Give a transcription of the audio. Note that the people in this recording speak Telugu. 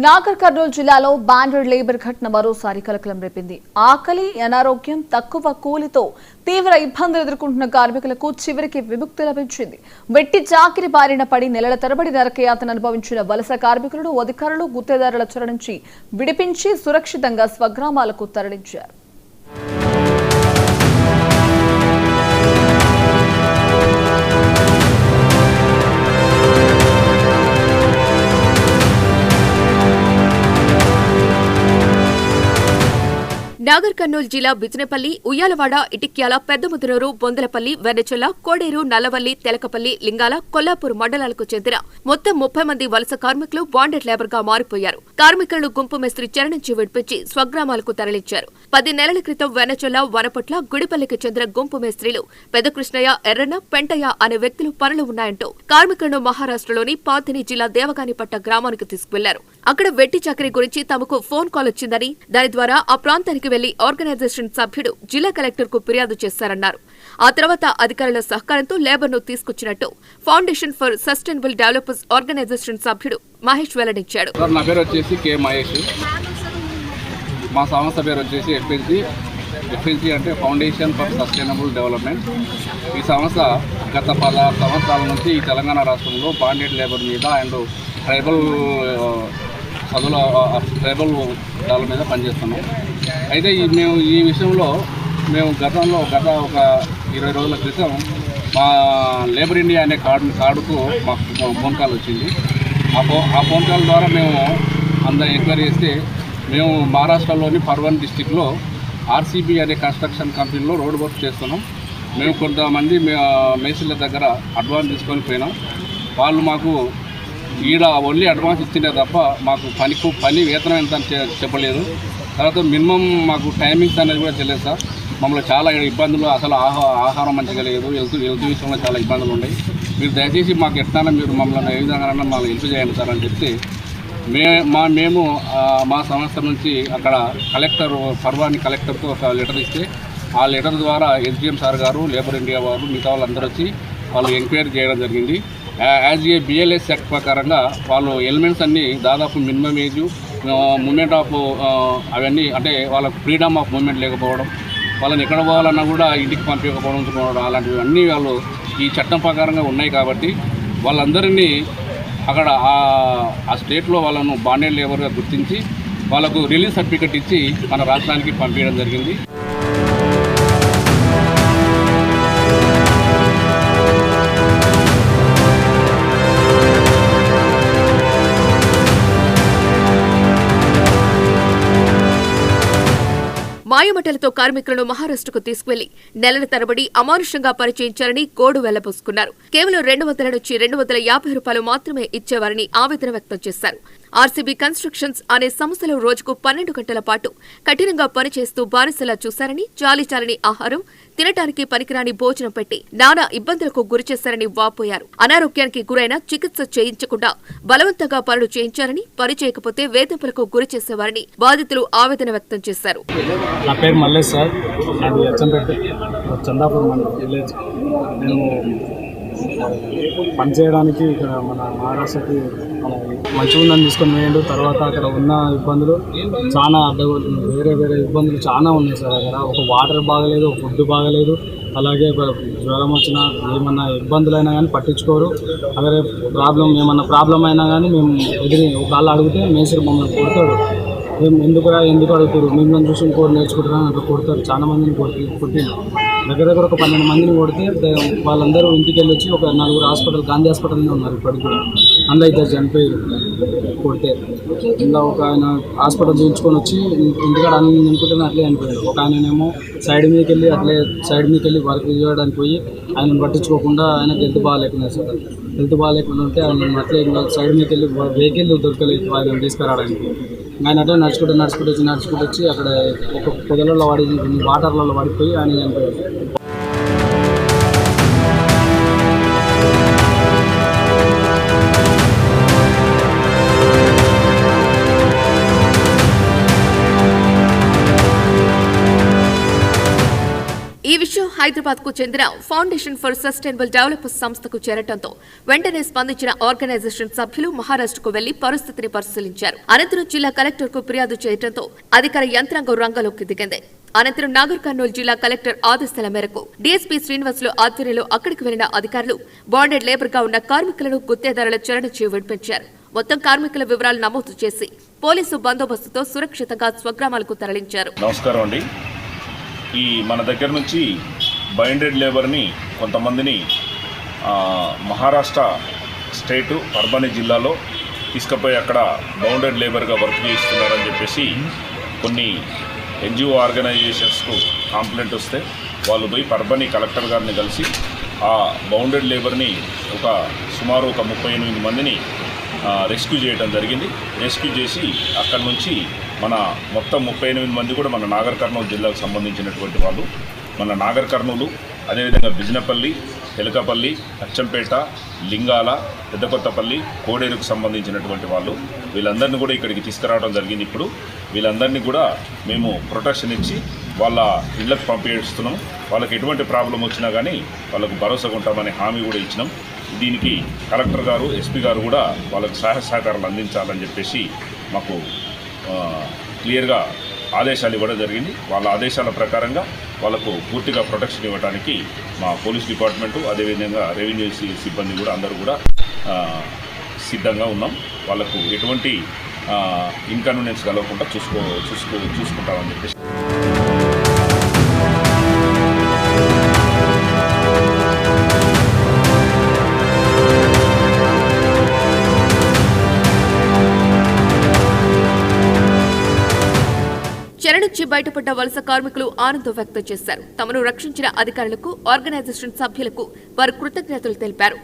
నాగర్ కర్నూలు జిల్లాలో బ్యాండెడ్ లేబర్ ఘటన మరోసారి కలకలం రేపింది. ఆకలి, అనారోగ్యం, తక్కువ కూలితో తీవ్ర ఇబ్బందులు ఎదుర్కొంటున్న కార్మికులకు చివరికి విముక్తి లభించింది. వెట్టి చాకిరి బారిన పడి నెలల తరబడి నరకయాతన అనుభవించిన వలస కార్మికులను అధికారులు గుత్తేదారుల చెర నుంచి విడిపించి సురక్షితంగా స్వగ్రామాలకు తరలించారు. నాగర్ కర్నూలు జిల్లా బిజినపల్లి, ఉయ్యాలవాడ, ఇటిక్యాల, పెద్దముదునూరు, బొందలపల్లి, వెన్నచెల్ల, కోడేరు, నల్లవల్లి, తెలకపల్లి, లింగాల, కొల్లాపూర్ మండలాలకు చెందిన మొత్తం 30 మంది వలస కార్మికులు బాండెడ్ లేబర్ గా మారిపోయారు. కార్మికులను గుంపు మేస్త్రి చెర నుంచి విడిపించి స్వగ్రామాలకు తరలించారు. 10 నెలల క్రితం వెన్నచెల్ల, వనపట్ల, గుడిపల్లికి చెందిన గుంపు మేస్త్రీలు పెద్దకృష్ణయ్య, ఎర్రన్న, పెంటయ్య అనే వ్యక్తులు పనులు ఉన్నాయంటూ కార్మికులను మహారాష్ట్రలోని పాథిని జిల్లా దేవగానిపట్ట గ్రామానికి తీసుకువెళ్లారు. అక్కడ వెట్టి చాకరీ గురించి తమకు ఫోన్ కాల్ వచ్చిందని, దాని ద్వారా ఆ ప్రాంతానికి వెళ్లి ఆర్గనైజేషన్ సభ్యుడు జిల్లా కలెక్టర్ కు ఫిర్యాదు చేశారన్నారు. ఆ తర్వాత అధికారుల సహకారంతో లేబర్ ను తీసుకొచ్చినట్టు Foundation for Sustainable Development organisation సభ్యుడు మహేష్ వెల్లడించాడు. నా పేరు వచ్చేసి కే మహేష్. మా సంస్థ పేరు వచ్చేసి ఎఫ్ఎన్సి అంటే ఫౌండేషన్ ఫర్ సస్టైనబుల్ డెవలప్మెంట్. ఈ సంస్థ గత 16 సంవత్సరాల నుంచి ఈ తెలంగాణ రాష్ట్రంలో బాండెడ్ లేబర్ మీద అండ్ ట్రైబల్ దాని మీద పనిచేస్తున్నాం. అయితే మేము ఈ విషయంలో గత ఒక 20 రోజుల క్రితం మా లేబర్ ఇండియా అనే కార్డుకు మాకు ఫోన్ కాల్ వచ్చింది. ఆ ఫోన్ కాల్ ద్వారా మేము అందరూ ఎంక్వైరీ చేస్తే మేము మహారాష్ట్రలోని పర్వన్ డిస్టిక్లో ఆర్సీబీ అనే కన్స్ట్రక్షన్ కంపెనీలో రోడ్ వర్క్ చేస్తున్నాం. మేము కొంతమంది మేస్త్రీల దగ్గర అడ్వాన్స్ తీసుకొని పోయినాం. వాళ్ళు మాకు ఈడ ఓన్లీ అడ్వాన్స్ ఇచ్చిందే తప్ప మాకు పని వేతనం ఎంత చెప్పలేదు. తర్వాత మినిమం మాకు టైమింగ్స్ అనేది కూడా తెలియదు సార్. మమ్మల్ని చాలా ఇబ్బందులు, అసలు ఆహారం మంచిగా లేదు, హెల్త్ విషయంలో చాలా ఇబ్బందులు ఉన్నాయి. మీరు దయచేసి మాకు ఎట్లా మీరు మమ్మల్ని ఏ విధంగా మమ్మల్ని హెల్ప్ చేయండి సార్ అని చెప్తే మేము మా సంస్థ నుంచి అక్కడ పర్వాని కలెక్టర్తో ఒక లెటర్ ఇస్తే ఆ లెటర్ ద్వారా ఎస్డిఎం సార్ గారు, లేబర్ ఇండియా వారు, మిగతా వాళ్ళందరూ వచ్చి వాళ్ళు ఎంక్వైరీ చేయడం జరిగింది. యాజ్ ఏ బిఎల్ఎస్ యాక్ట్ ప్రకారంగా వాళ్ళు ఎలిమెంట్స్ అన్నీ దాదాపు మినిమం ఏజ్, మూమెంట్ ఆఫ్ అవన్నీ అంటే వాళ్ళకు ఫ్రీడమ్ ఆఫ్ మూమెంట్ లేకపోవడం, వాళ్ళని ఎక్కడ పోవాలన్నా కూడా ఇంటికి పంపించకపోవడం, అలాంటివి అన్నీ వాళ్ళు ఈ చట్టం ప్రకారంగా ఉన్నాయి. కాబట్టి వాళ్ళందరినీ అక్కడ ఆ స్టేట్లో వాళ్ళను బాండెడ్ లేబర్గా గుర్తించి వాళ్ళకు రిలీజ్ సర్టిఫికెట్ ఇచ్చి మన రాష్ట్రానికి పంపించడం జరిగింది. మాయమటలతో కార్మికులను మహారాష్ట్రకు తీసుకువెళ్లి నెలల తరబడి అమానుషంగా పరిచయించారని గోడు వెళ్లబోసుకున్నారు. కేవలం 200 నుంచి 250 రూపాయలు మాత్రమే ఇచ్చేవారని ఆవేదన వ్యక్తం చేశారు. ఆర్సీబీ కన్స్ట్రక్షన్స్ అనే సంస్థలో రోజుకు 12 గంటల పాటు కఠినంగా పనిచేస్తూ బానిసలా చూశారని, చాలీచాలని ఆహారం, తినటానికి పనికిరాని భోజనం పెట్టి నానా ఇబ్బందులకు గురిచేశారని వాపోయారు. అనారోగ్యానికి గురైన చికిత్స చేయించకుండా బలవంతంగా పనులు చేయించారని, పని చేయకపోతే వేధింపులకు గురి చేసేవారని బాధితులు ఆవేదన వ్యక్తం చేశారు. నా పేరు మల్లేష్ సార్, అది అచ్చంపేట చందాపూర్ విలేజ్. నేను పనిచేయడానికి ఇక్కడ మన మహారాష్ట్రకి మంచిగా ఉందని తీసుకొని పోయిండు. తర్వాత అక్కడ ఉన్న ఇబ్బందులు చాలా వేరే ఇబ్బందులు చాలా ఉన్నాయి సార్. అక్కడ ఒక వాటర్ బాగలేదు, ఫుడ్ బాగలేదు, అలాగే జ్వరం వచ్చినా ఏమన్నా ఇబ్బందులైనా కానీ పట్టించుకోరు. అలాగే ఏమన్నా ప్రాబ్లం అయినా కానీ మేము ఒకళ్ళు అడిగితే మేస్త్రి మమ్మల్ని కొడతాడు. ఎందుకు అడుగుతారు, మిమ్మల్ని చూసి ఇంకోటి నేర్చుకుంటారని అట్లా కొడతారు. చాలా మందిని కొట్టిండు. దగ్గర ఒక 12 మందిని కొడితే వాళ్ళందరూ ఇంటికి వెళ్ళి వచ్చి ఒక 4 హాస్పిటల్, గాంధీ హాస్పిటల్నే ఉన్నారు ఇప్పటికి కూడా. అందులో 2 చనిపోయారు కొడితే. ఇలా ఒక ఆయన హాస్పిటల్ చూపించుకొని వచ్చి ఇంటికాడ అన్ని నింపుకుంటే అట్లే చనిపోయాడు. ఒక ఆయననేమో సైడ్ మీదకి వెళ్ళి వర్క్ చేయడానికి పోయి ఆయనను పట్టించుకోకుండా ఆయనకు హెల్త్ బాగాలేకుండా సార్. హెల్త్ బాగాలేకుండా ఉంటే ఆయన అట్లే సైడ్ మీదకి వెళ్ళి వెహికల్ దొరకలేదు ఆయన తీసుకురావడానికి. ఆయన అట్లా నడుచుకుంటూ వచ్చి అక్కడ ఒక పొదలలో వాటర్లలో పడిపోయి ఆయన చనిపోయాడు. ఈ విషయం హైదరాబాద్ కు చెందిన ఫౌండేషన్ ఫర్ సస్టైనబుల్ డెవలప్మెంట్ సంస్థకు చేరటంతో వెంటనే స్పందించిన ఆర్గనైజేషన్ సభ్యులు మహారాష్ట్రకు వెళ్లి పరిస్థితిని పరిశీలించారు. అనంతరం జిల్లా కలెక్టర్ కు ఫిర్యాదు చేయడంతో అధికార యంత్రాంగం రంగంలోకి దిగింది. అనంతరం నాగర్ కర్నూలు జిల్లా కలెక్టర్ ఆదేశాల మేరకు డీఎస్పీ శ్రీనివాసులు ఆధ్వర్యంలో అక్కడికి వెళ్లిన అధికారులు బాండెడ్ లేబర్ గా ఉన్న కార్మికులను గుత్తేదారుల చెర నుంచి విడిపించారు. మొత్తం కార్మికుల వివరాలు నమోదు చేసి పోలీసు బందోబస్తుతో సురక్షితంగా స్వగ్రామాలకు తరలించారు. నమస్కారం అండి. ఈ మన దగ్గర నుంచి బైండెడ్ లేబర్ని కొంతమందిని మహారాష్ట్ర స్టేటు పర్బని జిల్లాలో తీసుకుపోయి అక్కడ బౌండెడ్ లేబర్గా వర్క్ చేస్తున్నారని చెప్పేసి కొన్ని ఎన్జిఓ ఆర్గనైజేషన్స్కు కంప్లైంట్ వస్తే వాళ్ళు పోయి పర్బని కలెక్టర్ గారిని కలిసి ఆ బౌండెడ్ లేబర్ని సుమారు ఒక 38 మందిని రెస్క్యూ చేయడం జరిగింది. రెస్క్యూ చేసి అక్కడి నుంచి మన మొత్తం 38 మంది కూడా మన నాగర్ కర్నూలు జిల్లాకు సంబంధించినటువంటి వాళ్ళు. మన నాగర్ కర్నూలు, అదేవిధంగా బిజినపల్లి, తెలకపల్లి, అచ్చంపేట, లింగాల, పెద్దకొత్తపల్లి, కోడేరుకు సంబంధించినటువంటి వాళ్ళు. వీళ్ళందరినీ కూడా ఇక్కడికి తీసుకురావడం జరిగింది. ఇప్పుడు వీళ్ళందరినీ కూడా మేము ప్రొటెక్షన్ ఇచ్చి వాళ్ళ ఇళ్లకు పంపిస్తున్నాం. వాళ్ళకి ఎటువంటి ప్రాబ్లం వచ్చినా కానీ వాళ్ళకు భరోసాగా ఉంటామనే హామీ కూడా ఇచ్చినాం. దీనికి కలెక్టర్ గారు, ఎస్పీ గారు కూడా వాళ్ళకు సహాయ సహకారాలు అందించాలని చెప్పేసి మాకు క్లియర్గా ఆదేశాలు ఇవ్వడం జరిగింది. వాళ్ళ ఆదేశాల ప్రకారంగా వాళ్ళకు పూర్తిగా ప్రొటెక్షన్ ఇవ్వడానికి మా పోలీస్ డిపార్ట్మెంటు, అదేవిధంగా రెవెన్యూ సిబ్బంది కూడా అందరూ కూడా సిద్ధంగా ఉన్నాం. వాళ్ళకు ఎటువంటి ఇన్కన్వీనియన్స్ కలగకుండా చూసుకుంటామని చెప్పేసి. చెర నుంచి బయటపడ్డ వలస కార్మికులు ఆనందం వ్యక్తం చేశారు. తమను రక్షించిన అధికారులకు, ఆర్గనైజేషన్ సభ్యులకు వారు కృతజ్ఞతలు తెలిపారు.